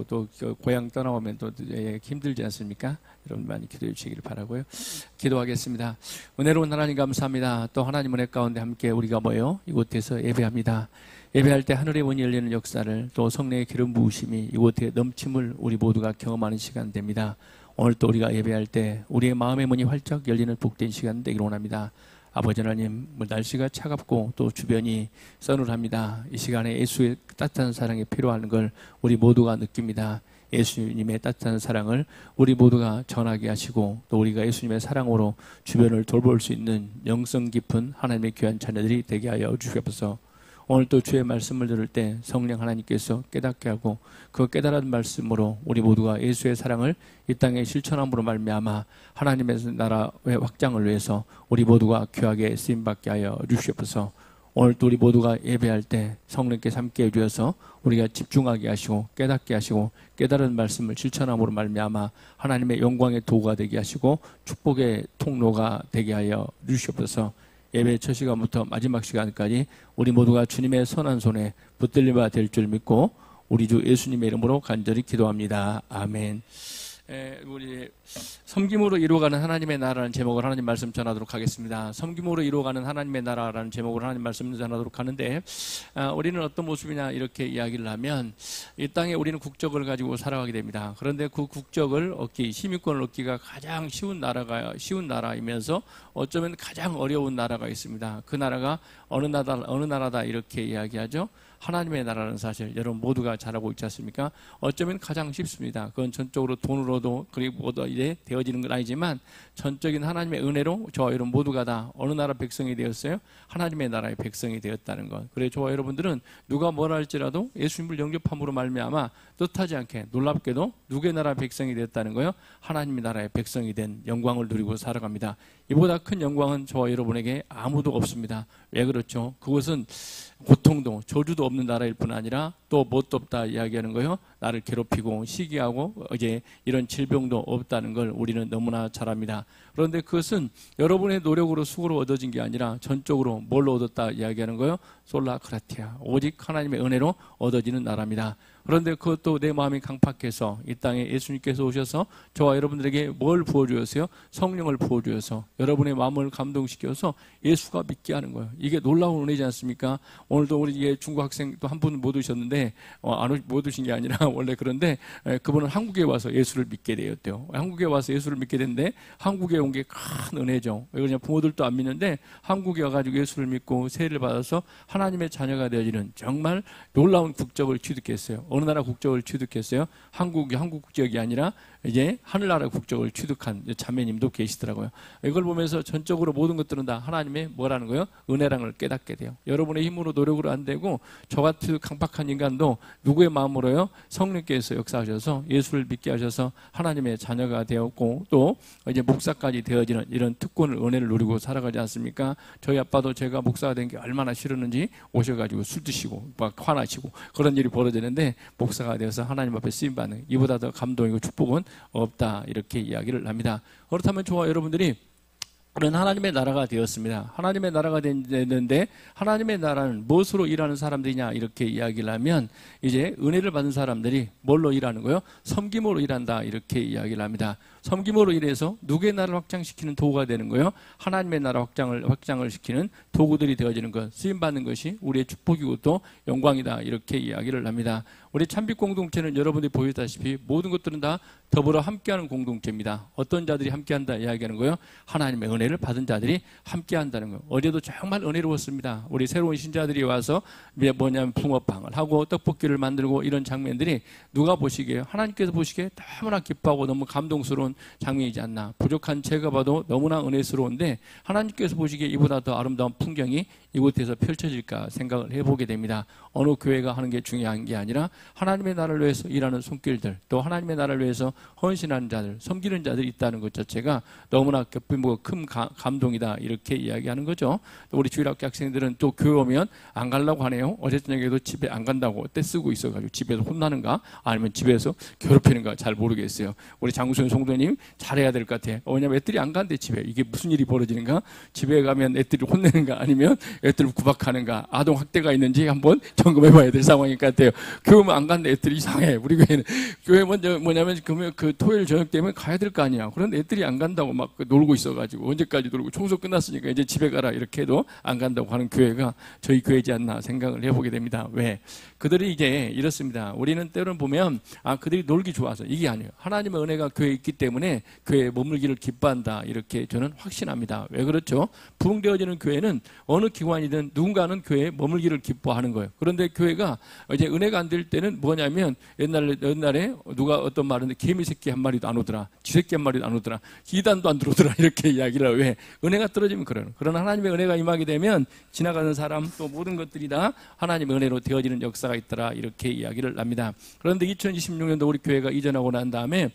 또 고향 떠나오면 또 힘들지 않습니까? 여러분 많이 기도해 주시기를 바라고요. 기도하겠습니다. 은혜로운 하나님 감사합니다. 또 하나님 은혜 가운데 함께 우리가 모여 이곳에서 예배합니다. 예배할 때 하늘의 문이 열리는 역사를, 또 성령의 기름 부으심이 이곳에 넘침을 우리 모두가 경험하는 시간 됩니다. 오늘 또 우리가 예배할 때 우리의 마음의 문이 활짝 열리는 복된 시간 되기를 원합니다. 아버지 하나님, 날씨가 차갑고 또 주변이 서늘합니다. 이 시간에 예수의 따뜻한 사랑이 필요한 걸 우리 모두가 느낍니다. 예수님의 따뜻한 사랑을 우리 모두가 전하게 하시고, 또 우리가 예수님의 사랑으로 주변을 돌볼 수 있는 영성 깊은 하나님의 귀한 자녀들이 되게 하여 주시옵소서. 오늘 또 주의 말씀을 들을 때 성령 하나님께서 깨닫게 하고, 그 깨달은 말씀으로 우리 모두가 예수의 사랑을 이 땅에 실천함으로 말미암아 하나님의 나라의 확장을 위해서 우리 모두가 귀하게 쓰임받게 하여 주시옵소서. 오늘 또 우리 모두가 예배할 때 성령께서 함께 해주셔서 우리가 집중하게 하시고 깨닫게 하시고, 깨달은 말씀을 실천함으로 말미암아 하나님의 영광의 도구가 되게 하시고 축복의 통로가 되게 하여 주시옵소서. 예배 첫 시간부터 마지막 시간까지 우리 모두가 주님의 선한 손에 붙들리가 될 줄 믿고 우리 주 예수님의 이름으로 간절히 기도합니다. 아멘. 우리 섬김으로 이루어가는 하나님의 나라라는 제목으로 하나님 말씀 전하도록 하겠습니다. 섬김으로 이루어가는 하나님의 나라라는 제목으로 하나님 말씀 전하도록 하는데, 우리는 어떤 모습이냐 이렇게 이야기를 하면, 이 땅에 우리는 국적을 가지고 살아가게 됩니다. 그런데 그 국적을 얻기, 시민권을 얻기가 가장 쉬운 나라이면서 어쩌면 가장 어려운 나라가 있습니다. 그 나라가 어느 나라다 이렇게 이야기하죠. 하나님의 나라는 사실 여러분 모두가 잘 알고 있지 않습니까? 어쩌면 가장 쉽습니다. 그건 전적으로 돈으로도 그리고 이제 되어지는 건 아니지만, 전적인 하나님의 은혜로 저와 여러분 모두가 다 어느 나라 백성이 되었어요? 하나님의 나라의 백성이 되었다는 것. 그래 저와 여러분들은 누가 뭐라 할지라도 예수님을 영접함으로 말미암아 뜻하지 않게 놀랍게도 누구의 나라 백성이 되었다는 거예요? 하나님의 나라의 백성이 된 영광을 누리고 살아갑니다. 이보다 큰 영광은 저와 여러분에게 아무도 없습니다. 왜 그렇죠? 그것은 고통도 저주도 없는 나라일 뿐 아니라 또 뭣도 없다 이야기하는 거예요. 나를 괴롭히고 시기하고 이제 이런 질병도 없다는 걸 우리는 너무나 잘 압니다. 그런데 그것은 여러분의 노력으로 수고로 얻어진 게 아니라 전적으로 뭘로 얻었다 이야기하는 거예요. 솔라 크라티아, 오직 하나님의 은혜로 얻어지는 나라입니다. 그런데 그것도 내 마음이 강팍해서 이 땅에 예수님께서 오셔서 저와 여러분들에게 뭘 부어주었어요? 성령을 부어주어서 여러분의 마음을 감동시켜서 예수가 믿게 하는 거예요. 이게 놀라운 은혜지 않습니까? 오늘도 우리 중국 학생 또 한 분 못 오셨는데, 못 오신 게 아니라 원래 그런데 그분은 한국에 와서 예수를 믿게 되었대요. 한국에 와서 예수를 믿게 됐는데 한국에 온 게 큰 은혜죠. 왜 그러냐, 부모들도 안 믿는데 한국에 와가지고 예수를 믿고 세례를 받아서 하나님의 자녀가 되어지는 정말 놀라운 국적을 취득했어요. 어느 나라 국적을 취득했어요? 한국 국적이 아니라 이제 하늘나라 국적을 취득한 자매님도 계시더라고요. 이걸 보면서 전적으로 모든 것들은 다 하나님의 뭐라는 거예요? 은혜랑을 깨닫게 돼요. 여러분의 힘으로 노력으로 안 되고 저같은 강팍한 인간도 누구의 마음으로요? 성령께서 역사하셔서 예수를 믿게 하셔서 하나님의 자녀가 되었고, 또 이제 목사까지 되어지는 이런 특권을, 은혜를 누리고 살아가지 않습니까? 저희 아빠도 제가 목사가 된 게 얼마나 싫었는지 오셔가지고 술 드시고 막 화나시고 그런 일이 벌어지는데, 목사가 되어서 하나님 앞에 쓰임받는 이보다 더 감동이고 축복은 없다 이렇게 이야기를 합니다. 그렇다면 저와 여러분들이 그런 하나님의 나라가 되었습니다. 하나님의 나라가 됐는데, 하나님의 나라는 무엇으로 일하는 사람들이냐 이렇게 이야기를 하면, 이제 은혜를 받은 사람들이 뭘로 일하는 거예요? 섬김으로 일한다 이렇게 이야기를 합니다. 섬김으로 일해서 누구의 나라를 확장시키는 도구가 되는 거예요? 하나님의 나라 확장을 시키는 도구들이 되어지는 것, 쓰임받는 것이 우리의 축복이고 또 영광이다 이렇게 이야기를 합니다. 우리 참빛 공동체는 여러분들이 보였다시피 모든 것들은 다 더불어 함께하는 공동체입니다. 어떤 자들이 함께한다 이야기하는 거예요? 하나님의 은혜를 받은 자들이 함께한다는 거예요. 어제도 정말 은혜로웠습니다. 우리 새로운 신자들이 와서 뭐냐면 붕어빵을 하고 떡볶이를 만들고 이런 장면들이 누가 보시기에, 하나님께서 보시기에 너무나 기뻐하고 너무 감동스러운 장면이지 않나. 부족한 제가 봐도 너무나 은혜스러운데 하나님께서 보시기에 이보다 더 아름다운 풍경이 이곳에서 펼쳐질까 생각을 해보게 됩니다. 어느 교회가 하는 게 중요한 게 아니라 하나님의 나라를 위해서 일하는 손길들, 또 하나님의 나라를 위해서 헌신하는 자들, 섬기는 자들이 있다는 것 자체가 너무나 기쁨이고 큰 감동이다 이렇게 이야기하는 거죠. 또 우리 주일학교 학생들은 또 교회 오면 안 가려고 하네요. 어제 저녁에도 집에 안 간다고 떼쓰고 있어가지고 집에서 혼나는가 아니면 집에서 괴롭히는가 잘 모르겠어요. 우리 장수현 성도님 잘해야 될 것 같아요. 왜냐면 애들이 안 간대 집에. 이게 무슨 일이 벌어지는가? 집에 가면 애들이 혼내는가 아니면 애들 구박하는가, 아동 학대가 있는지 한번 점검해 봐야 될 상황인 것 같아요. 교회 안 간다 애들이 이상해. 우리 교회는 교회 먼저 뭐냐면 그 토요일 저녁 되면 가야 될 거 아니야. 그런데 애들이 안 간다고 막 놀고 있어가지고 언제까지 놀고 청소 끝났으니까 이제 집에 가라 이렇게 해도 안 간다고 하는 교회가 저희 교회지 않나 생각을 해보게 됩니다. 왜? 그들이 이제 이렇습니다. 우리는 때로는 보면 그들이 놀기 좋아서 이게 아니에요. 하나님의 은혜가 교회에 있기 때문에 교회에 머물기를 기뻐한다 이렇게 저는 확신합니다. 왜 그렇죠? 부흥되어지는 교회는 어느 기관이든 누군가는 교회에 머물기를 기뻐하는 거예요. 그런데 교회가 이제 은혜가 안 될 때는 뭐냐면 옛날에 누가 어떤 말인데 개미 새끼 한 마리도 안 오더라, 쥐 새끼 한 마리도 안 오더라, 이단도 안 들어오더라 이렇게 이야기를 해요. 왜? 은혜가 떨어지면 그래요. 그러나 하나님의 은혜가 임하게 되면 지나가는 사람 또 모든 것들이 다 하나님의 은혜로 되어지는 역사가 있더라 이렇게 이야기를 합니다. 그런데 2026년도 우리 교회가 이전하고 난 다음에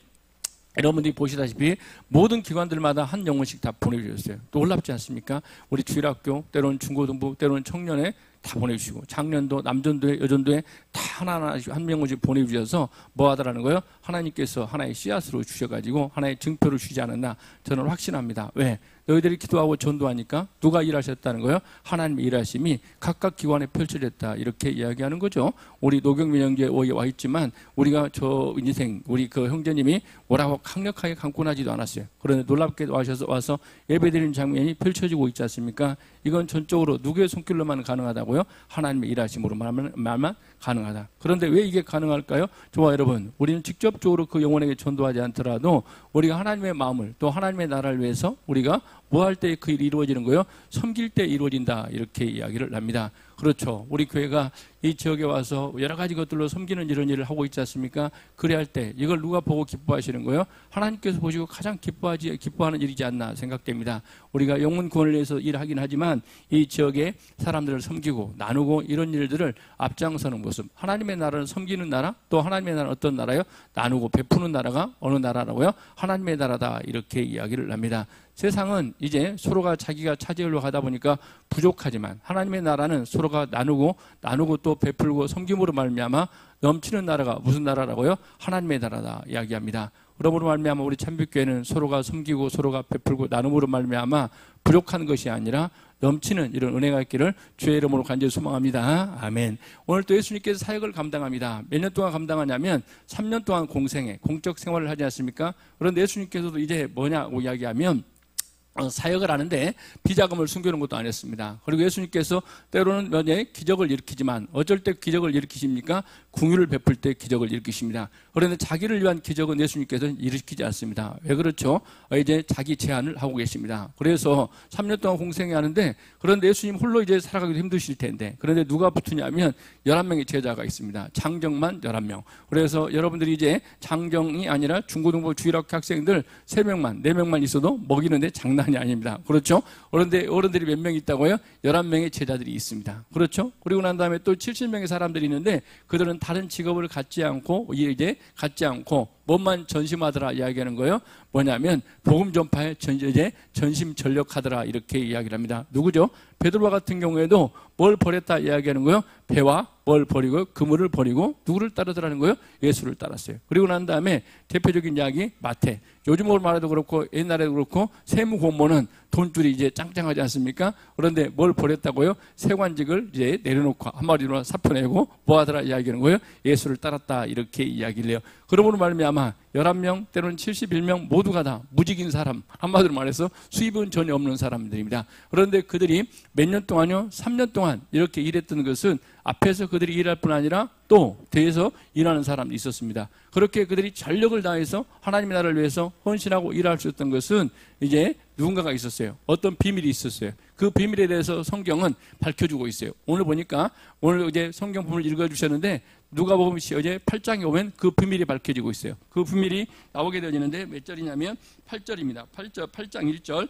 여러분들이 보시다시피 모든 기관들마다 한 영혼씩 다 보내주셨어요. 놀랍지 않습니까? 우리 주일학교, 때로는 중고등부, 때로는 청년회 다 보내주시고 작년도 남전도회, 여전도회 다 하나하나씩 한 명씩 보내주셔서 뭐 하더라는 거예요? 하나님께서 하나의 씨앗으로 주셔가지고 하나의 증표를 주지 않았나 저는 확신합니다. 왜? 너희들이 기도하고 전도하니까 누가 일하셨다는 거예요? 하나님의 일하심이 각각 기관에 펼쳐졌다 이렇게 이야기하는 거죠. 우리 노경민 형제 와 있지만 우리가 저 인생 우리 그 형제님이 뭐라고 강력하게 강권하지도 않았어요. 그런데 놀랍게 와서 예배드리는 장면이 펼쳐지고 있지 않습니까? 이건 전적으로 누구의 손길로만 가능하다고요? 하나님의 일하심으로 말만 가능하다. 그런데 왜 이게 가능할까요? 좋아 여러분, 우리는 직접적으로 그 영혼에게 전도하지 않더라도 우리가 하나님의 마음을 또 하나님의 나라를 위해서 우리가 뭐 할 때 그 일이 이루어지는 거예요? 섬길 때 이루어진다 이렇게 이야기를 합니다. 그렇죠. 우리 교회가 이 지역에 와서 여러 가지 것들로 섬기는 이런 일을 하고 있지 않습니까? 그래야 할 때 이걸 누가 보고 기뻐하시는 거예요? 하나님께서 보시고 가장 기뻐하는 일이지 않나 생각됩니다. 우리가 영혼 구원을 위해서 일하긴 하지만 이 지역의 사람들을 섬기고 나누고 이런 일들을 앞장서는 모습, 하나님의 나라를 섬기는 나라, 또 하나님의 나라는 어떤 나라요? 나누고 베푸는 나라가 어느 나라라고요? 하나님의 나라다 이렇게 이야기를 합니다. 세상은 이제 서로가 자기가 차지하려고 하다 보니까 부족하지만 하나님의 나라는 서로가 나누고 또 베풀고 섬김으로 말미암아 넘치는 나라가 무슨 나라라고요? 하나님의 나라다 이야기합니다. 그러므로 말미암아 우리 참빛교회는 서로가 섬기고 서로가 베풀고 나눔으로 말미암아 부족한 것이 아니라 넘치는 이런 은혜가 있기를 주의 이름으로 간절히 소망합니다. 아멘. 오늘 또 예수님께서 사역을 감당합니다. 몇 년 동안 감당하냐면 3년 동안 공적 생활을 하지 않습니까? 그런데 예수님께서도 이제 뭐냐고 이야기하면 사역을 하는데 비자금을 숨기는 것도 아니었습니다. 그리고 예수님께서 때로는 기적을 일으키지만 어쩔 때 기적을 일으키십니까? 궁유를 베풀 때 기적을 일으키십니다. 그런데 자기를 위한 기적은 예수님께서는 일으키지 않습니다. 왜 그렇죠? 이제 자기 제한을 하고 계십니다. 그래서 3년 동안 공생회 하는데 그런데 예수님 홀로 이제 살아가기도 힘드실 텐데 그런데 누가 붙으냐면 11명의 제자가 있습니다. 장정만 11명. 그래서 여러분들이 이제 장정이 아니라 중고등부 주일학교 학생들 3명만 4명만 있어도 먹이는데 장난이 아닙니다. 그렇죠? 그런데 어른들이 몇 명 있다고요? 11명의 제자들이 있습니다. 그렇죠? 그리고 난 다음에 또 70명의 사람들이 있는데 그들은 다른 직업을 갖지 않고 뭐만 전심하더라 이야기하는 거예요. 뭐냐면 복음 전파에 전심전력하더라 이렇게 이야기를 합니다. 누구죠? 베드로와 같은 경우에도 뭘 버렸다 이야기하는 거예요? 배와 뭘 버리고 그물을 버리고 누구를 따르더라는 거예요? 예수를 따랐어요. 그리고 난 다음에 대표적인 이야기 마태. 요즘으로 말해도 그렇고 옛날에도 그렇고 세무 공무원은 돈줄이 이제 짱짱하지 않습니까? 그런데 뭘 버렸다고요? 세관직을 이제 내려놓고 한마디로 사표내고 뭐하더라 이야기하는 거예요? 예수를 따랐다 이렇게 이야기를 해요. 그러므로 말미암아 11명 때로는 71명 모두가 다 무직인 사람, 한마디로 말해서 수입은 전혀 없는 사람들입니다. 그런데 그들이 몇 년 동안요? 3년 동안 이렇게 일했던 것은 앞에서 그들이 일할 뿐 아니라 또 뒤에서 일하는 사람도 있었습니다. 그렇게 그들이 전력을 다해서 하나님의 나라를 위해서 헌신하고 일할 수 있었던 것은 이제 누군가가 있었어요. 어떤 비밀이 있었어요. 그 비밀에 대해서 성경은 밝혀주고 있어요. 오늘 보니까 오늘 이제 성경 부분을 읽어주셨는데 누가복음 어제 8장에 오면 그 비밀이 밝혀지고 있어요. 그 비밀이 나오게 되어지는데 몇 절이냐면 8절입니다. 8장 1절.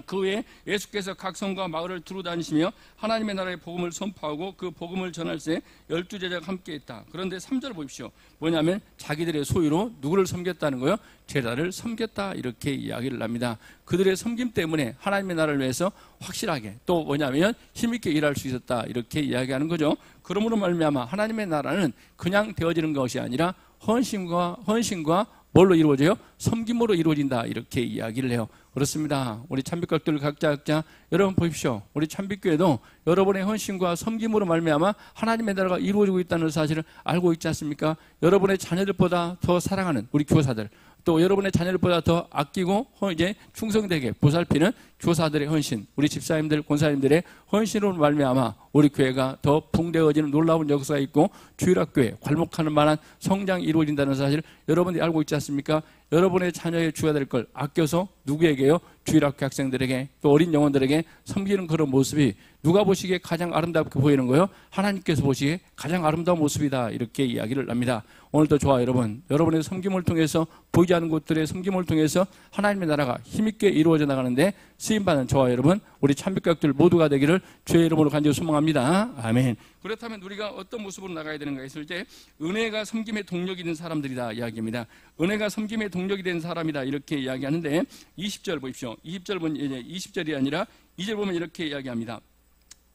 그 후에 예수께서 각 성과 마을을 두루 다니시며 하나님의 나라의 복음을 선포하고 그 복음을 전할 때 12제자가 함께 했다. 그런데 3절 보십시오. 뭐냐면 자기들의 소유로 누구를 섬겼다는 거예요? 제자를 섬겼다 이렇게 이야기를 합니다. 그들의 섬김 때문에 하나님의 나라를 위해서 확실하게 또 뭐냐면 힘있게 일할 수 있었다 이렇게 이야기하는 거죠. 그러므로 말미암아 하나님의 나라는 그냥 되어지는 것이 아니라 헌신과 뭘로 이루어져요? 섬김으로 이루어진다. 이렇게 이야기를 해요. 그렇습니다. 우리 참빛각들 각자 여러분 보십시오. 우리 참빛교회도 여러분의 헌신과 섬김으로 말미암아 하나님의 나라가 이루어지고 있다는 사실을 알고 있지 않습니까? 여러분의 자녀들보다 더 사랑하는 우리 교사들, 또 여러분의 자녀들보다 더 아끼고 이제 충성되게 보살피는 교사들의 헌신, 우리 집사님들, 권사님들의 헌신으로 말미암아 우리 교회가 더 풍대어지는 놀라운 역사가 있고 주일학교에 괄목하는 만한 성장이 이루어진다는 사실을 여러분이 알고 있지 않습니까? 여러분의 자녀의 주가 될 걸 아껴서 누구에게요? 주일학교 학생들에게 또 어린 영혼들에게 섬기는 그런 모습이 누가 보시기에 가장 아름답게 보이는 거예요? 하나님께서 보시기에 가장 아름다운 모습이다. 이렇게 이야기를 합니다. 오늘도 저와 여러분의 섬김을 통해서 보이지 않는 곳들의 섬김을 통해서 하나님의 나라가 힘있게 이루어져 나가는데 쓰임받는 저와 여러분, 우리 참빛각들 모두가 되기를 주의 이름으로 간절히 소망합니다. 아멘. 그렇다면 우리가 어떤 모습으로 나가야 되는가 했을 때 은혜가 섬김의 동력이 된 사람들이다 이야기입니다. 은혜가 섬김의 동력이 된 사람이다 이렇게 이야기하는데 20절 보십시오. 20절 보면 이제 20절이 아니라 2절 보면 이렇게 이야기합니다.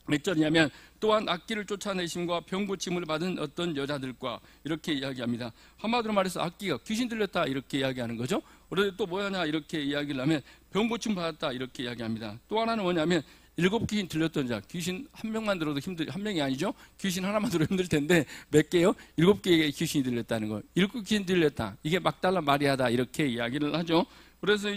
몇 절이냐면 또한 악기를 쫓아내심과 병고침을 받은 어떤 여자들과 이렇게 이야기합니다. 한마디로 말해서 악기가 귀신 들렸다 이렇게 이야기하는 거죠. 그런데 또 뭐냐 이렇게 이야기를 하면 병고침 받았다 이렇게 이야기합니다. 또 하나는 뭐냐면 7귀신 들렸던 자, 귀신 한 명만 들어도 한 명이 아니죠. 귀신 하나만 들어도 힘들 텐데 몇 개요? 7개의 귀신이 들렸다는 거. 7귀신 들렸다. 이게 막달라 마리아다 이렇게 이야기를 하죠. 그래서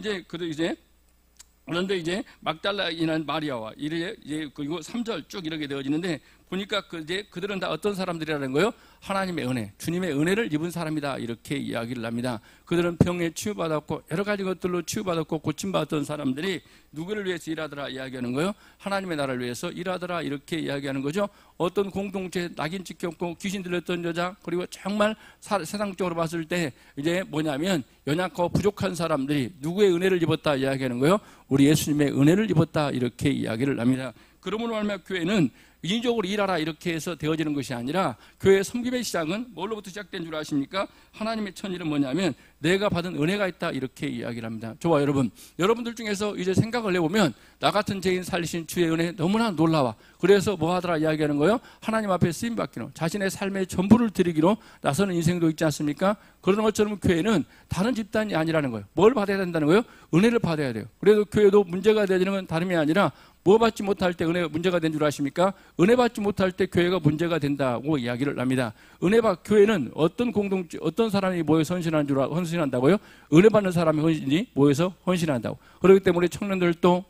그런데 이제 막달라인한 마리아와 이제 그리고 3절 쭉 이렇게 되어지는데 보니까 그들은 다 어떤 사람들이라는 거예요? 하나님의 은혜, 주님의 은혜를 입은 사람이다 이렇게 이야기를 합니다. 그들은 병에 치유받았고 여러 가지 것들로 치유받았고 고침받았던 사람들이 누구를 위해서 일하더라 이야기하는 거예요? 하나님의 나라를 위해서 일하더라 이렇게 이야기하는 거죠. 어떤 공동체 낙인 찍혔고 귀신 들렸던 여자, 그리고 정말 세상적으로 봤을 때 이제 뭐냐면 연약하고 부족한 사람들이 누구의 은혜를 입었다 이야기하는 거예요? 우리 예수님의 은혜를 입었다 이렇게 이야기를 합니다. 그러므로 말미암아 교회는 인적으로 일하라 이렇게 해서 되어지는 것이 아니라 교회의 섬김의 시작은 뭘로부터 시작된 줄 아십니까? 하나님의 천일은 뭐냐면 내가 받은 은혜가 있다 이렇게 이야기를 합니다. 저와 여러분들 중에서 이제 생각을 해보면 나 같은 죄인 살리신 주의 은혜 너무나 놀라워. 그래서 뭐 하더라 이야기하는 거예요? 하나님 앞에 쓰임받기로 자신의 삶의 전부를 드리기로 나서는 인생도 있지 않습니까? 그런 것처럼 교회는 다른 집단이 아니라는 거예요. 뭘 받아야 된다는 거예요? 은혜를 받아야 돼요. 그래도 교회도 문제가 되는 건 다름이 아니라 뭐 받지 못할 때 은혜가 문제가 된 줄 아십니까? 은혜 받지 못할 때 교회가 문제가 된다고 이야기를 합니다. 교회는 어떤 공동체, 어떤 사람이 모여서 헌신한다고요? 은혜 받는 사람이 헌신이 모여서 헌신한다고. 그렇기 때문에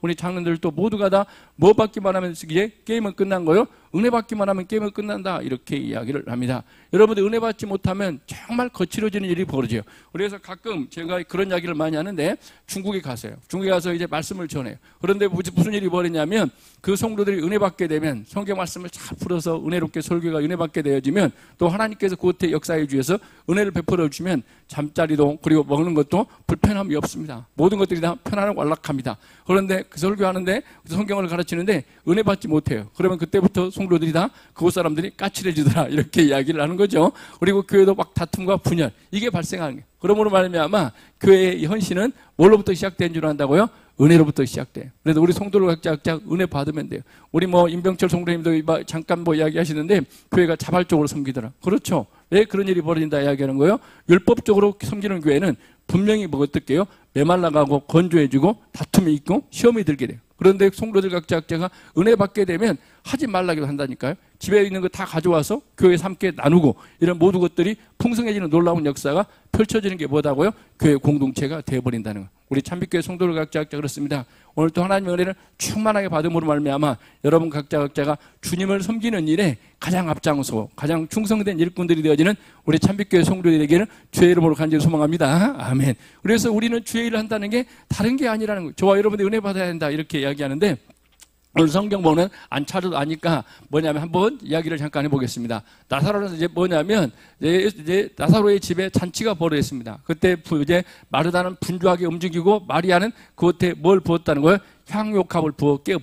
우리 장로들도 모두가 다 뭐 받기만 하면 이제 게임은 끝난 거예요? 은혜 받기만 하면 게임은 끝난다 이렇게 이야기를 합니다. 여러분들 은혜 받지 못하면 정말 거칠어지는 일이 벌어져요. 그래서 가끔 제가 그런 이야기를 많이 하는데 중국에 가서요. 중국에 가서 이제 말씀을 전해요. 그런데 무슨 일이 벌어지냐면 그 성도들이 은혜 받게 되면 성경 말씀을 잘 풀어서 은혜롭게 설교가 은혜 받게 되어지면 또 하나님께서 그것에 역사해 주셔서 은혜를 베풀어 주시면 잠자리도 그리고 먹는 것도 불편함이 없습니다. 모든 것들이 다 편안하고 안락합니다. 그런데 그 설교하는데 성경을 가르치는데 은혜 받지 못해요. 그러면 그때부터 성도들이 다 그곳 사람들이 까칠해지더라 이렇게 이야기를 하는 거죠. 그리고 교회도 막 다툼과 분열 이게 발생하는 거예요. 그러므로 말미암아 교회의 헌신은 뭘로부터 시작된 줄 안다고요? 은혜로부터 시작돼요. 그래서 우리 성도들 각자 은혜 받으면 돼요. 우리 임병철 성도님도 잠깐 이야기하시는데 교회가 자발적으로 섬기더라. 그렇죠. 왜 그런 일이 벌어진다 이야기하는 거예요? 율법적으로 섬기는 교회는 분명히 어떻게요? 메말라가고 건조해지고 다툼이 있고 시험이 들게 돼요. 그런데 성도들 각자가 은혜 받게 되면 하지 말라기도 한다니까요. 집에 있는 거 다 가져와서 교회에서 함께 나누고 이런 모든 것들이 풍성해지는 놀라운 역사가 펼쳐지는 게 뭐다고요? 교회 공동체가 되어버린다는 거예요. 우리 참빛교회 성도들 각자 그렇습니다. 오늘 또 하나님의 은혜를 충만하게 받음으로 말미암아 여러분 각자가 주님을 섬기는 일에 가장 앞장서 가장 충성된 일꾼들이 되어지는 우리 참빛교회 성도들에게는 주의 이름으로 간절히 소망합니다. 아멘. 그래서 우리는 주의 일을 한다는 게 다른 게 아니라는 거예요. 저와 여러분들이 은혜 받아야 된다 이렇게 이야기하는데 오늘 성경 보면 안 찾아도 아니까 뭐냐면 한번 이야기를 잠깐 해보겠습니다. 나사로는 이제 뭐냐면 이제 나사로의 집에 잔치가 벌어졌습니다. 그때 이제 마르다는 분주하게 움직이고 마리아는 그것에 뭘 부었다는 거예요? 향유옥합을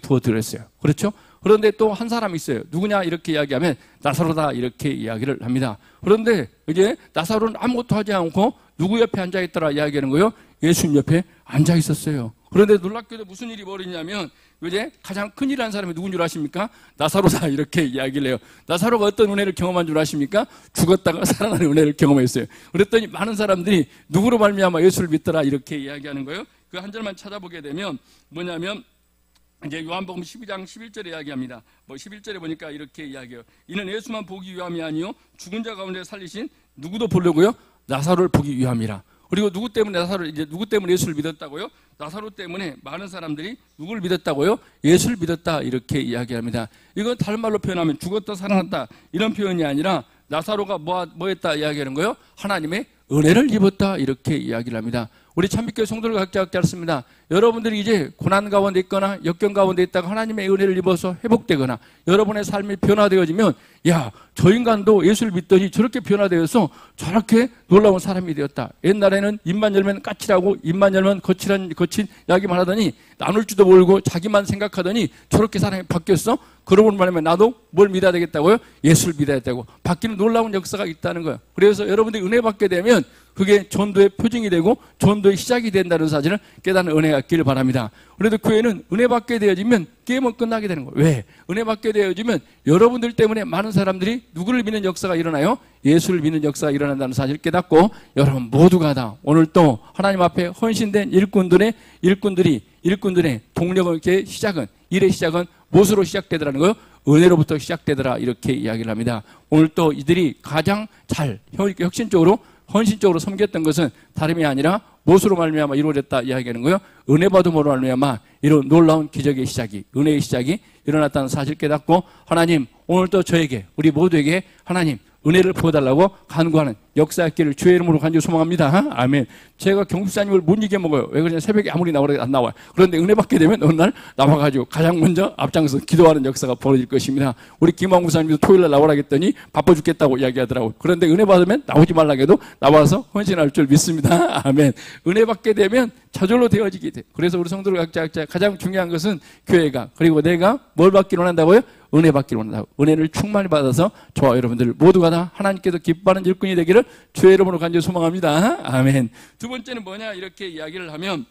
부어드렸어요. 그렇죠? 그런데 또 한 사람이 있어요. 누구냐 이렇게 이야기하면 나사로다 이렇게 이야기를 합니다. 그런데 이제 나사로는 아무것도 하지 않고 누구 옆에 앉아있더라 이야기하는 거예요? 예수님 옆에 앉아 있었어요. 그런데 놀랍게도 무슨 일이 벌어지냐면 이제 가장 큰일한 사람이 누군 줄 아십니까? 나사로다 이렇게 이야기를 해요. 나사로가 어떤 은혜를 경험한 줄 아십니까? 죽었다가 살아나는 은혜를 경험했어요. 그랬더니 많은 사람들이 누구로 말미암아 예수를 믿더라 이렇게 이야기하는 거예요. 그 한 절만 찾아보게 되면 뭐냐면 이제 요한복음 12장 11절에 이야기합니다. 11절에 보니까 이렇게 이야기해요. 이는 예수만 보기 위함이 아니요 죽은 자 가운데 살리신 누구도 보려고요? 나사로를 보기 위함이라. 그리고 누구 때문에 예수를 믿었다고요? 나사로 때문에 많은 사람들이 누구를 믿었다고요? 예수를 믿었다 이렇게 이야기합니다. 이건 다른 말로 표현하면 죽었다 살아났다 이런 표현이 아니라 나사로가 뭐 했다 이야기하는 거예요? 하나님의 은혜를 입었다 이렇게 이야기를 합니다. 우리 참빛교회 성도들 각자 않습니다. 여러분들이 이제 고난 가운데 있거나 역경 가운데 있다가 하나님의 은혜를 입어서 회복되거나 여러분의 삶이 변화되어지면 야, 저 인간도 예수를 믿더니 저렇게 변화되어서 저렇게 놀라운 사람이 되었다. 옛날에는 입만 열면 까칠하고 입만 열면 거친 이야기만 하더니 나눌 줄도 모르고 자기만 생각하더니 저렇게 사람이 바뀌었어? 그러고 말하면 나도 뭘 믿어야 되겠다고요? 예수를 믿어야 되고 바뀌는 놀라운 역사가 있다는 거예요. 그래서 여러분들이 은혜 받게 되면 그게 전도의 표징이 되고 전도의 시작이 된다는 사실을 깨닫는 은혜가 있기를 바랍니다. 그래도 교회는 은혜 받게 되어지면 게임은 끝나게 되는 거예요. 왜? 은혜 받게 되어지면 여러분들 때문에 많은 사람들이 누구를 믿는 역사가 일어나요? 예수를 믿는 역사가 일어난다는 사실을 깨닫고 여러분 모두가 다 오늘 또 하나님 앞에 헌신된 일꾼들의 동력의 일의 시작은 무엇으로 시작되더라는 거예요? 은혜로부터 시작되더라 이렇게 이야기를 합니다. 오늘 또 이들이 가장 잘 혁신적으로 헌신적으로 섬겼던 것은 다름이 아니라 무엇으로 말미암아 이루어졌다 이야기하는 거예요. 은혜 받음으로 말미암아 이런 놀라운 기적의 시작이 은혜의 시작이 일어났다는 사실 깨닫고 하나님 오늘 또 저에게 우리 모두에게 하나님 은혜를 부어달라고 간구하는 역사였기를 주의 이름으로 간절히 소망합니다. 아멘. 제가 경숙사님을 못 이겨 먹어요. 왜 그러냐? 새벽에 아무리 나오라도 안 나와요. 그런데 은혜 받게 되면 어느 날 나와가지고 가장 먼저 앞장서 기도하는 역사가 벌어질 것입니다. 우리 김왕구 사님도 토요일날 나오라 했더니 바빠 죽겠다고 이야기하더라고요. 그런데 은혜 받으면 나오지 말라 해도 나와서 헌신할 줄 믿습니다. 아멘. 은혜 받게 되면 저절로 되어지게 돼요. 그래서 우리 성도들 각자 가장 중요한 것은 교회가 그리고 내가 뭘 받기로 한다고요? 은혜 받기로 한다고. 은혜를 충만히 받아서 저와 여러분들 모두가 다 하나님께서 기뻐하는 일꾼이 되기를 주의 이름으로 간절히 소망합니다. 아멘. 두 번째는 뭐냐 이렇게 이야기를 하면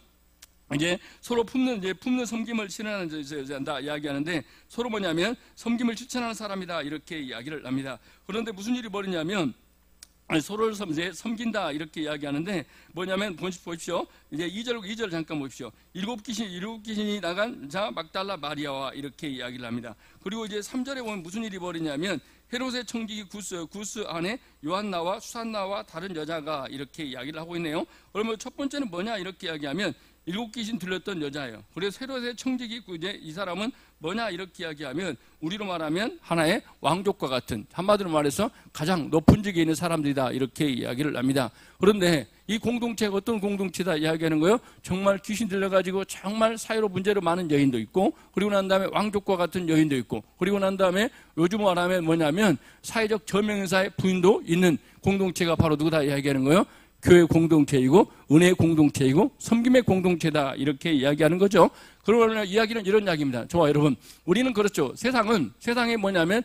이제 서로 품는 섬김을 실현하는 자다 이야기하는데 서로 뭐냐면 섬김을 추천하는 사람이다 이렇게 이야기를 합니다. 그런데 무슨 일이 벌이냐면 서로를 섬긴다 이렇게 이야기하는데 뭐냐면 보십시오. 이제 2절 잠깐 보십시오. 일곱 귀신이 나간 자 막달라 마리아와 이렇게 이야기를 합니다. 그리고 이제 3절에 보면 무슨 일이 벌이냐면 헤롯의 청지기 구스 안에 요한나와 수산나와 다른 여자가 이렇게 이야기를 하고 있네요. 그러면 첫 번째는 뭐냐 이렇게 이야기하면 일곱 귀신 들렸던 여자예요. 그래서 헤롯의 청지기 이제 이 사람은 뭐냐 이렇게 이야기하면 우리로 말하면 하나의 왕족과 같은 한마디로 말해서 가장 높은 직에 있는 사람들이다 이렇게 이야기를 합니다. 그런데 이 공동체가 어떤 공동체다 이야기하는 거예요? 정말 귀신 들려가지고 정말 사회로 문제로 많은 여인도 있고 그리고 난 다음에 왕족과 같은 여인도 있고 그리고 난 다음에 요즘 말하면 뭐냐면 사회적 저명인사의 부인도 있는 공동체가 바로 누구다 이야기하는 거예요? 교회 공동체이고 은혜의 공동체이고 섬김의 공동체다 이렇게 이야기하는 거죠. 그러면 이야기는 이런 이야기입니다. 저와 여러분 우리는 그렇죠. 세상에 뭐냐면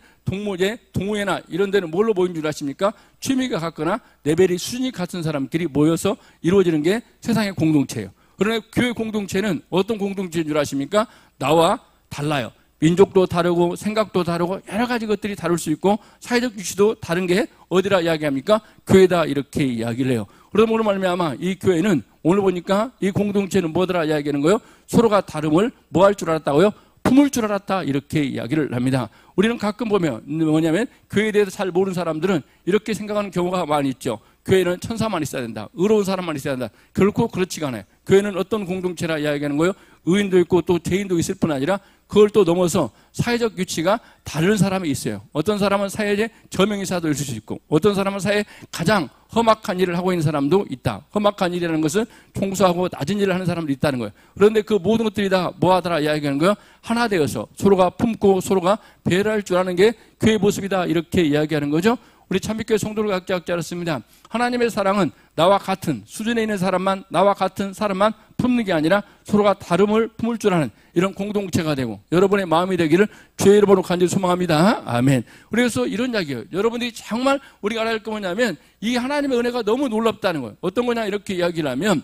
동호회나 이런 데는 뭘로 모인 줄 아십니까? 취미가 같거나 레벨이 수준이 같은 사람끼리 모여서 이루어지는 게 세상의 공동체예요. 그러나 교회 공동체는 어떤 공동체인 줄 아십니까? 나와 달라요. 민족도 다르고 생각도 다르고 여러 가지 것들이 다를 수 있고 사회적 위치도 다른 게 어디라 이야기합니까? 교회다 이렇게 이야기를 해요. 그러면 오늘 말미암아 이 교회는 오늘 보니까 이 공동체는 뭐더라 이야기하는 거예요? 서로가 다름을 뭐 할 줄 알았다고요? 품을 줄 알았다 이렇게 이야기를 합니다. 우리는 가끔 보면 뭐냐면 교회에 대해서 잘 모르는 사람들은 이렇게 생각하는 경우가 많이 있죠. 교회는 천사만 있어야 된다. 의로운 사람만 있어야 된다. 결코 그렇지가 않아요. 교회는 어떤 공동체라 이야기하는 거예요? 의인도 있고 또 죄인도 있을 뿐 아니라 그걸 또 넘어서 사회적 위치가 다른 사람이 있어요. 어떤 사람은 사회의 저명이사도 있을 수 있고 어떤 사람은 사회에 가장 험악한 일을 하고 있는 사람도 있다. 험악한 일이라는 것은 총수하고 낮은 일을 하는 사람도 있다는 거예요. 그런데 그 모든 것들이 다 뭐하더라 이야기하는 거예요? 하나 되어서 서로가 품고 서로가 배려할 줄 아는 게 교회의 모습이다 이렇게 이야기하는 거죠. 우리 참빛교회 성도를 각자 알았습니다. 하나님의 사랑은 나와 같은 수준에 있는 사람만 나와 같은 사람만 품는 게 아니라 서로가 다름을 품을 줄 아는 이런 공동체가 되고 여러분의 마음이 되기를 주의 이름으로 간절히 소망합니다. 아멘. 그래서 이런 이야기예요. 여러분들이 정말 우리가 알아야 할 게 뭐냐면 이 하나님의 은혜가 너무 놀랍다는 거예요. 어떤 거냐 이렇게 이야기를 하면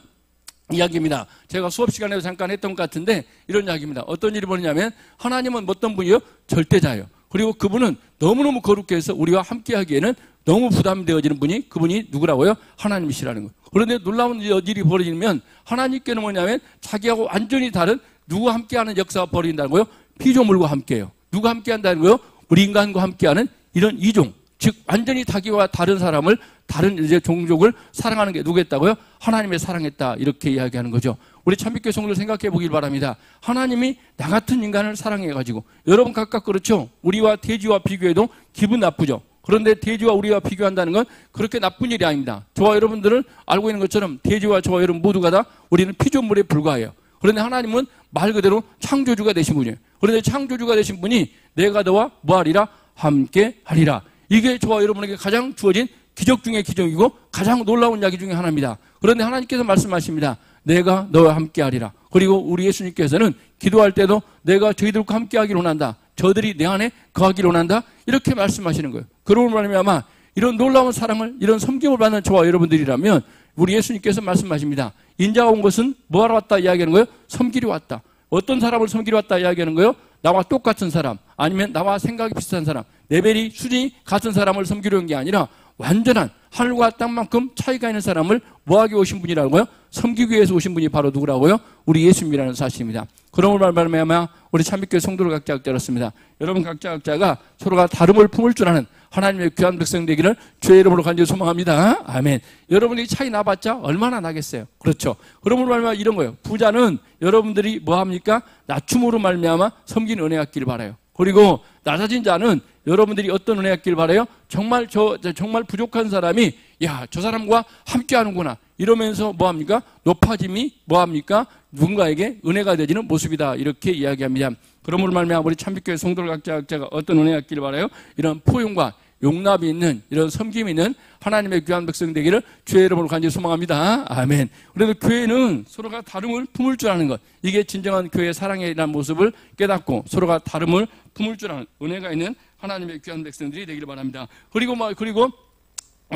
이야기입니다. 제가 수업 시간에도 잠깐 했던 것 같은데 이런 이야기입니다. 어떤 일이 벌어지냐면 하나님은 어떤 분이요? 절대자예요. 그리고 그분은 너무너무 거룩해 해서 우리와 함께 하기에는 너무 부담되어지는 분이 그분이 누구라고요? 하나님이시라는 거예요. 그런데 놀라운 일이 벌어지면 하나님께는 뭐냐면 자기하고 완전히 다른 누구와 함께하는 역사가 벌어진다는 거예요? 피조물과 함께해요. 누가 함께한다는 거예요? 우리 인간과 함께하는 이런 이종, 즉 완전히 자기와 다른 사람을 다른 이제 종족을 사랑하는 게 누구겠다고요? 하나님의 사랑했다 이렇게 이야기하는 거죠. 우리 참빛교회 성도들 생각해 보길 바랍니다. 하나님이 나 같은 인간을 사랑해가지고 여러분 각각 그렇죠. 우리와 돼지와 비교해도 기분 나쁘죠. 그런데 돼지와 우리와 비교한다는 건 그렇게 나쁜 일이 아닙니다. 저와 여러분들은 알고 있는 것처럼 돼지와 저와 여러분 모두가 다 우리는 피조물에 불과해요. 그런데 하나님은 말 그대로 창조주가 되신 분이에요. 그런데 창조주가 되신 분이 내가 너와 뭐하리라? 함께 하리라. 이게 저와 여러분에게 가장 주어진 기적 중의 기적이고 가장 놀라운 이야기 중에 하나입니다. 그런데 하나님께서 말씀하십니다. 내가 너와 함께 하리라. 그리고 우리 예수님께서는 기도할 때도 내가 저희들과 함께 하기를 원한다. 저들이 내 안에 거하기를 원한다. 이렇게 말씀하시는 거예요. 그러므로 말미암아 이런 놀라운 사랑을 이런 섬김을 받는 저와 여러분들이라면 우리 예수님께서 말씀하십니다. 인자가 온 것은 뭐하러 왔다 이야기하는 거예요? 섬기러 왔다. 어떤 사람을 섬기러 왔다 이야기하는 거예요? 나와 똑같은 사람 아니면 나와 생각이 비슷한 사람 레벨이 수준이 같은 사람을 섬기려 온 게 아니라 완전한 하늘과 땅만큼 차이가 있는 사람을 뭐하기 오신 분이라고요? 섬기기 위해서 오신 분이 바로 누구라고요? 우리 예수님이라는 사실입니다. 그러므로 말미암아 우리 참빛교회 성도를 각자 각자였습니다. 여러분 각자 각자가 서로가 다름을 품을 줄 아는 하나님의 귀한 백성 되기를 주의 이름으로 간절히 소망합니다. 아멘. 여러분이 차이 나봤자 얼마나 나겠어요? 그렇죠. 그러므로 말미암아 이런 거예요. 부자는 여러분들이 뭐합니까? 낮춤으로 말미암아 섬기는 은혜 갖기를 바라요. 그리고 낮아진 자는 여러분들이 어떤 은혜 갖기를 바라요? 정말 정말 부족한 사람이 야, 저 사람과 함께 하는구나 이러면서 뭐합니까? 높아짐이 뭐합니까? 누군가에게 은혜가 되지는 모습이다 이렇게 이야기합니다. 그러므로 말미암아 우리 참빛교회 성도들 각자가 어떤 은혜 갖기를 바라요? 이런 포용과 용납이 있는 이런 섬김이 있는 하나님의 귀한 백성 되기를 주의 이름으로 간절히 소망합니다. 아멘. 그래도 교회는 서로가 다름을 품을 줄 아는 것 이게 진정한 교회의 사랑이라는 모습을 깨닫고 서로가 다름을 품을 줄 아는 은혜가 있는 하나님의 귀한 백성들이 되기를 바랍니다. 그리고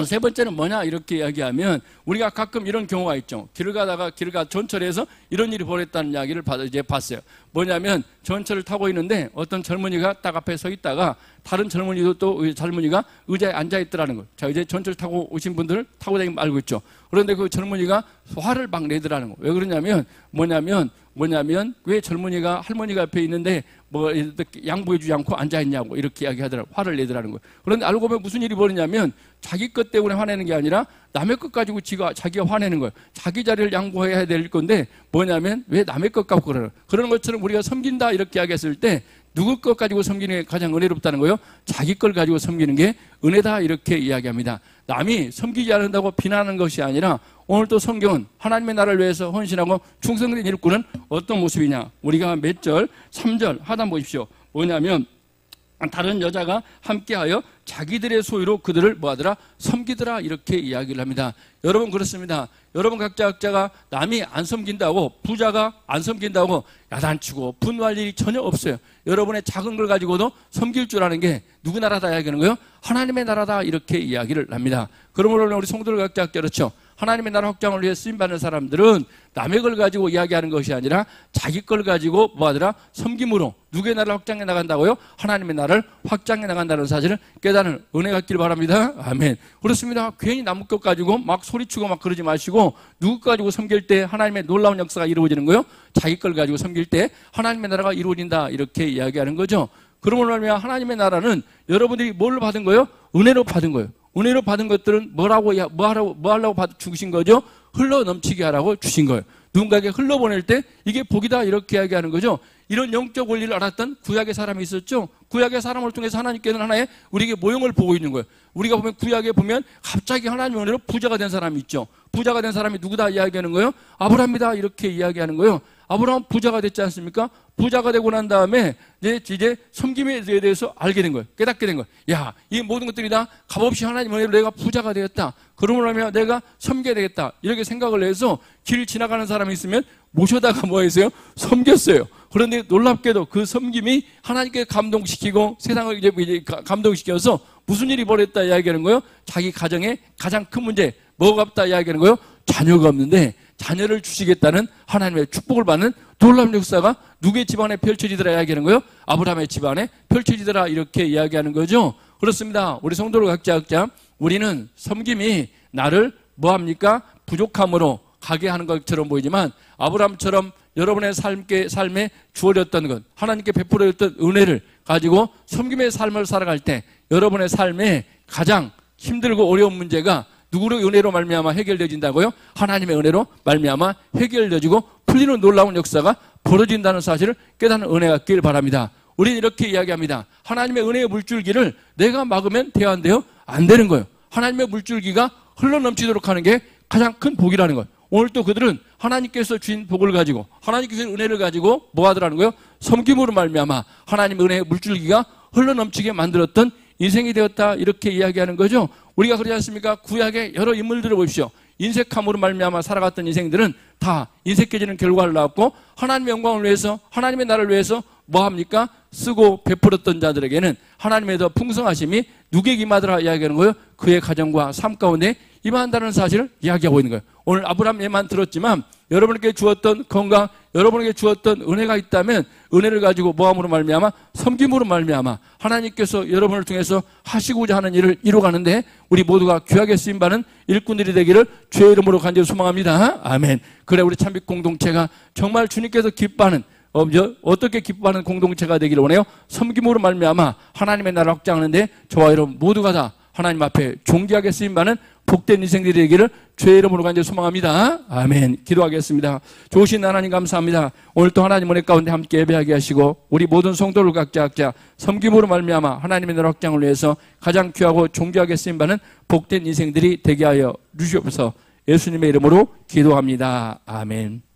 세 번째는 뭐냐 이렇게 이야기하면 우리가 가끔 이런 경우가 있죠. 길을 가다가 전철에서 이런 일이 벌어졌다는 이야기를 이제 봤어요. 뭐냐면 전철을 타고 있는데 어떤 젊은이가 딱 앞에 서 있다가 다른 젊은이도 또 젊은이가 의자에 앉아 있더라는 거예요. 자, 이제 전철 타고 오신 분들 타고 다니면 알고 있죠. 그런데 그 젊은이가 화를 막 내더라는 거예요. 왜 그러냐면 뭐냐면 왜 젊은이가 할머니가 옆에 있는데 뭐 양보해주지 않고 앉아있냐고 이렇게 이야기하더라고요. 화를 내더라는 거예요. 그런데 알고 보면 무슨 일이 벌어지냐면 자기 것 때문에 화내는 게 아니라 남의 것 가지고 자기가 화내는 거예요. 자기 자리를 양보해야 될 건데 뭐냐면 왜 남의 것 갖고 그러는 것처럼 우리가 섬긴다 이렇게 이야기했을 때 누구 것 가지고 섬기는 게 가장 은혜롭다는 거예요? 자기 걸 가지고 섬기는 게 은혜다 이렇게 이야기합니다. 남이 섬기지 않는다고 비난하는 것이 아니라 오늘 또 성경은 하나님의 나라를 위해서 헌신하고 충성된 일꾼은 어떤 모습이냐 우리가 몇 절 3절 하다 보십시오. 뭐냐면 다른 여자가 함께하여 자기들의 소유로 그들을 뭐하더라? 섬기더라 이렇게 이야기를 합니다. 여러분 그렇습니다. 여러분 각자가 남이 안 섬긴다고 부자가 안 섬긴다고 야단치고 분노할 일이 전혀 없어요. 여러분의 작은 걸 가지고도 섬길 줄 아는 게 누구 나라다 이야기하는 거예요? 하나님의 나라다 이렇게 이야기를 합니다. 그러므로 우리 성도들 각자 그렇죠. 하나님의 나라 확장을 위해 쓰임받는 사람들은 남의 걸 가지고 이야기하는 것이 아니라 자기 걸 가지고 뭐하더라? 섬김으로 누구의 나라를 확장해 나간다고요? 하나님의 나라를 확장해 나간다는 사실을 깨닫는 은혜 갖기를 바랍니다. 아멘. 그렇습니다. 괜히 남의 것 가지고 막 소리치고 막 그러지 마시고 누구 가지고 섬길 때 하나님의 놀라운 역사가 이루어지는 거예요? 자기 걸 가지고 섬길 때 하나님의 나라가 이루어진다 이렇게 이야기하는 거죠. 그러므로 말미암아 하나님의 나라는 여러분들이 뭘 받은 거예요? 은혜로 받은 거예요. 은혜로 받은 것들은 뭐 하려고 주신 거죠? 흘러 넘치게 하라고 주신 거예요. 누군가에게 흘러보낼 때 이게 복이다 이렇게 이야기하는 거죠. 이런 영적 원리를 알았던 구약의 사람이 있었죠. 구약의 사람을 통해서 하나님께는 하나의 우리에게 모형을 보고 있는 거예요. 우리가 보면 구약에 보면 갑자기 하나님의 은혜로 부자가 된 사람이 있죠. 부자가 된 사람이 누구다 이야기하는 거예요? 아브라함이다 이렇게 이야기하는 거예요. 아브라함 부자가 됐지 않습니까? 부자가 되고 난 다음에 이제 섬김에 대해서 알게 된 거예요. 깨닫게 된 거예요. 야, 이 모든 것들이 다 값없이 하나님의 은혜로 내가 부자가 되었다. 그러므로 하면 내가 섬겨야 되겠다. 이렇게 생각을 해서 길 지나가는 사람이 있으면 모셔다가 뭐 했어요? 섬겼어요. 그런데 놀랍게도 그 섬김이 하나님께 감동시키고 세상을 이제 감동시켜서 무슨 일이 벌어졌다 이야기하는 거예요? 자기 가정의 가장 큰 문제 뭐가 없다 이야기하는 거예요? 자녀가 없는데 자녀를 주시겠다는 하나님의 축복을 받는 놀라운 역사가 누구의 집안에 펼쳐지더라 이야기하는 거예요? 아브라함의 집안에 펼쳐지더라 이렇게 이야기하는 거죠. 그렇습니다. 우리 성도들 각자 우리는 섬김이 나를 뭐합니까? 부족함으로 가게 하는 것처럼 보이지만 아브라함처럼 여러분의 삶에 주어졌던 것, 하나님께 베풀어졌던 은혜를 가지고 섬김의 삶을 살아갈 때 여러분의 삶에 가장 힘들고 어려운 문제가 누구의 은혜로 말미암아 해결되어진다고요? 하나님의 은혜로 말미암아 해결되어지고 풀리는 놀라운 역사가 벌어진다는 사실을 깨닫는 은혜가 있길 바랍니다. 우리는 이렇게 이야기합니다. 하나님의 은혜의 물줄기를 내가 막으면 돼야 한대요? 안 되는 거예요. 하나님의 물줄기가 흘러넘치도록 하는 게 가장 큰 복이라는 거예요. 오늘 또 그들은 하나님께서 주신 복을 가지고 하나님께서 은혜를 가지고 뭐 하더라는 거예요? 섬김으로 말미암아 하나님의 은혜의 물줄기가 흘러넘치게 만들었던 인생이 되었다 이렇게 이야기하는 거죠. 우리가 그러지 않습니까? 구약의 여러 인물들을 보십시오. 인색함으로 말미암아 살아갔던 인생들은 다 인색해지는 결과를 낳았고 하나님의 영광을 위해서 하나님의 나라를 위해서 뭐합니까? 쓰고 베풀었던 자들에게는 하나님의 더 풍성하심이 누구에게 임하더라 이야기하는 거예요. 그의 가정과 삶 가운데 임한다는 사실을 이야기하고 있는 거예요. 오늘 아브라함 예만 들었지만 여러분에게 주었던 건강, 여러분에게 주었던 은혜가 있다면 은혜를 가지고 모함으로 말미암아 섬김으로 말미암아 하나님께서 여러분을 통해서 하시고자 하는 일을 이루어가는데 우리 모두가 귀하게 쓰임받는 일꾼들이 되기를 주의 이름으로 간절히 소망합니다. 아멘. 그래 우리 참빛 공동체가 정말 주님께서 기뻐하는 어떻게 기뻐하는 공동체가 되기를 원해요? 섬김으로 말미암아 하나님의 나라를 확장하는데 저와 여러분 모두가 다 하나님 앞에 존귀하게 쓰임받는 복된 인생들이 되기를 주의 이름으로 간절히 소망합니다. 아멘. 기도하겠습니다. 좋으신 하나님 감사합니다. 오늘 또 하나님 은혜 가운데 함께 예배하게 하시고 우리 모든 성도를 각자 섬김으로 말미암아 하나님의 나라 확장을 위해서 가장 귀하고 존귀하게 쓰임받는 복된 인생들이 되게 하여 주시옵소서. 예수님의 이름으로 기도합니다. 아멘.